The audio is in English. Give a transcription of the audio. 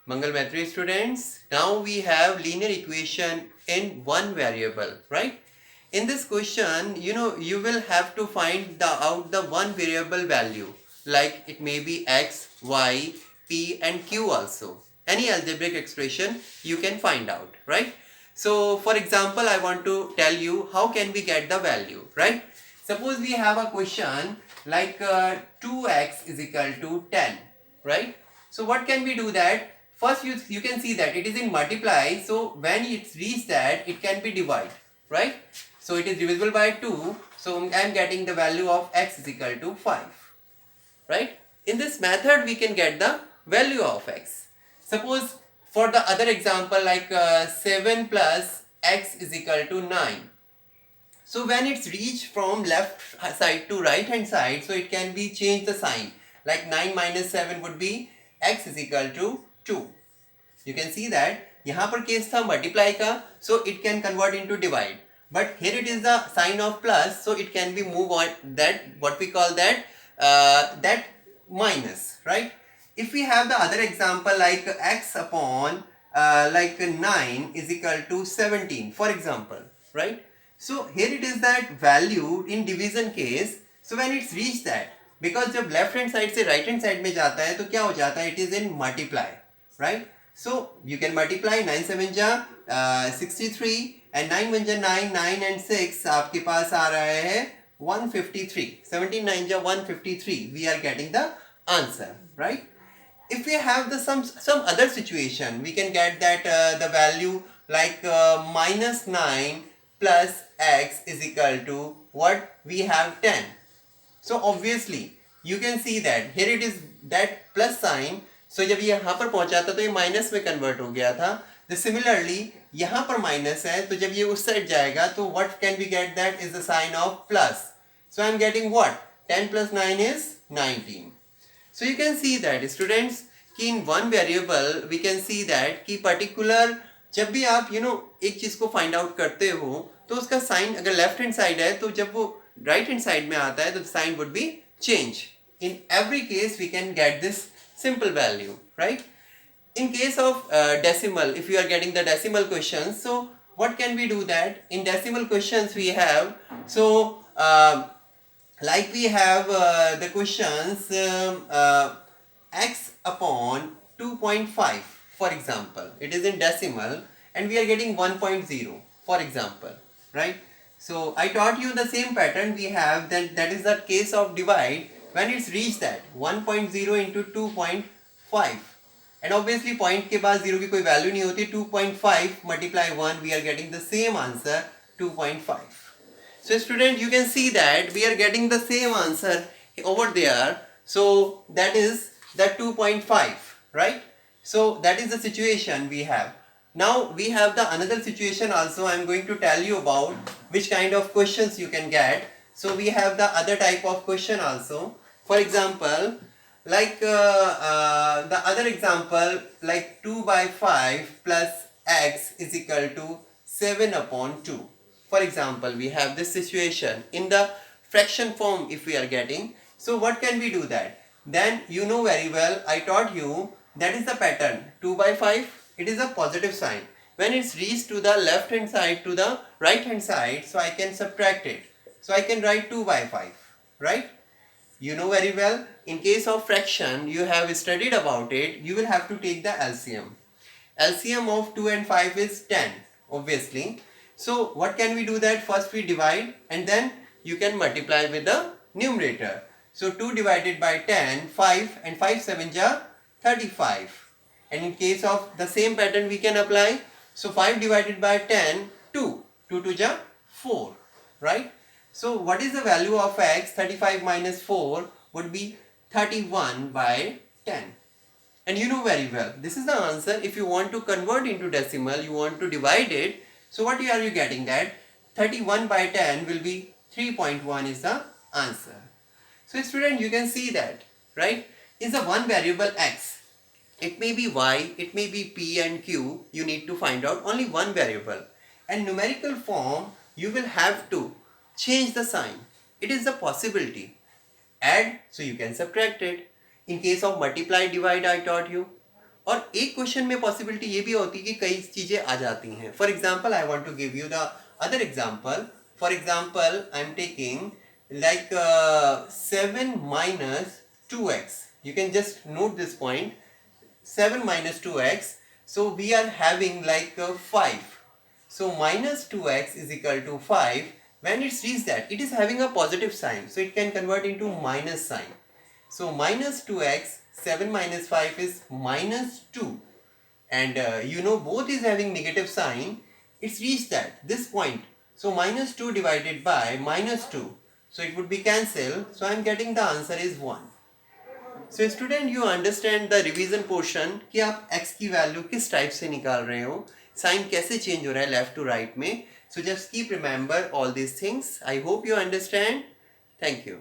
Mangal Maitri students, now we have linear equation in one variable, right? In this question, you will have to find out the one variable value, like it may be x, y, p and q also. Any algebraic expression you can find out, right? So for example, I want to tell you how can we get the value, right? Suppose we have a question like 2x is equal to 10, right? So what can we do that? First you can see that it is in multiply, so when it's reached that it can be divide, right? So it is divisible by 2, so I am getting the value of x is equal to 5, right? In this method we can get the value of x. Suppose for the other example like 7 plus x is equal to 9. So when it's reached from left side to right hand side, so it can be change the sign. Like 9 minus 7 would be x is equal to 2. You can see that यहाँ पर case था multiply का, so it can convert into divide. But here it is the sign of plus, so it can be move on that what we call that that minus, right? If we have the other example like x upon like 9 is equal to 17, for example, right? So here it is that value in division case. So when it's reached that, because जब left hand side से right hand side में जाता है तो क्या हो जाता है? It is in multiply, right? So you can multiply 9 7 जा 63 and 9 1 जा 9, 9 and 6 आपके पास आ रहा है 153. 17 9 जा 153. We are getting the answer, right? If we have the some other situation, we can get that the value like minus 9 plus x is equal to what? We have 10. So obviously you can see that here it is that plus sign. So जब ये यहाँ पर पहुंचा था तो ये minus में convert हो गया था. तो सिमिलरली यहाँ पर माइनस है, तो जब ये उस साइड जाएगा तो what can we get? That is the sign of plus. So I am getting what? 10 plus 9 is 19. So you can see that students कि in one variable we can see that कि particular जब भी आप एक चीज को find out करते हो तो उसका साइन अगर लेफ्ट हैंड साइड है तो जब वो राइट हैंड साइड में आता है तो sign would be change. In every case we can get this simple value, right? In case of decimal, if you are getting the decimal questions, so what can we do that? In decimal questions we have, so like we have the questions x upon 2.5, for example. It is in decimal and we are getting 1.0, for example, right? So I taught you the same pattern we have, that is the case of divide when it's reached that 1.0 into 2.5, and obviously point के बाद 0 की कोई value नहीं होती. 2.5 multiply 1, we are getting the same answer 2.5. So student, you can see that we are getting the same answer over there. So that is the 2.5, right? So that is the situation we have. Now we have the another situation also. I am going to tell you about which kind of questions you can get. So we have the other type of question also. For example, like the other example like 2 by 5 plus x is equal to 7 upon 2. For example, we have this situation in the fraction form if we are getting. So what can we do that? Then you know very well, I taught you that is the pattern. 2 by 5, it is a positive sign. When it's reached to the left hand side to the right hand side, so I can subtract it. So I can write 2 by 5, right? You know very well, in case of fraction, you have studied about it, you will have to take the LCM. LCM of 2 and 5 is 10, obviously. So what can we do that? First we divide and then you can multiply with the numerator. So 2 divided by 10, 5 and 5 7 ja 35. And in case of the same pattern we can apply. So 5 divided by 10, 2. 2 2 ja 4, right? So what is the value of x? 35 minus 4 would be 31 by 10. And you know very well, this is the answer. If you want to convert into decimal, you want to divide it. So what are you getting that? 31 by 10 will be 3.1 is the answer. So student, you can see that, right? Is a one variable x. It may be y, it may be p and q. You need to find out only one variable. And numerical form, you will have to change the sign. It is a possibility. Add, so you can subtract it. In case of multiply, divide, I taught you. और एक question में possibility ये भी होती है कि कई चीजें आ जाती हैं. For example I want to give you the other example. For example I am taking like 7 minus 2x. You can just note this point, 7 minus 2x. So we are having like 5. So minus 2x is equal to 5. When it's reached that, it is having a positive sign, so it can convert into minus sign. So minus 2x, 7 minus 5 is minus 2. And you know both is having negative sign. It's reached that, this point. So minus 2 divided by minus 2. So it would be cancelled. So I am getting the answer is 1. So student, you understand the revision portion कि आप x की value किस type से निकाल रहे हो, sign कैसे change हो रहा है लेफ्ट टू राइट में. So just keep remember all these things. I hope you understand. Thank you.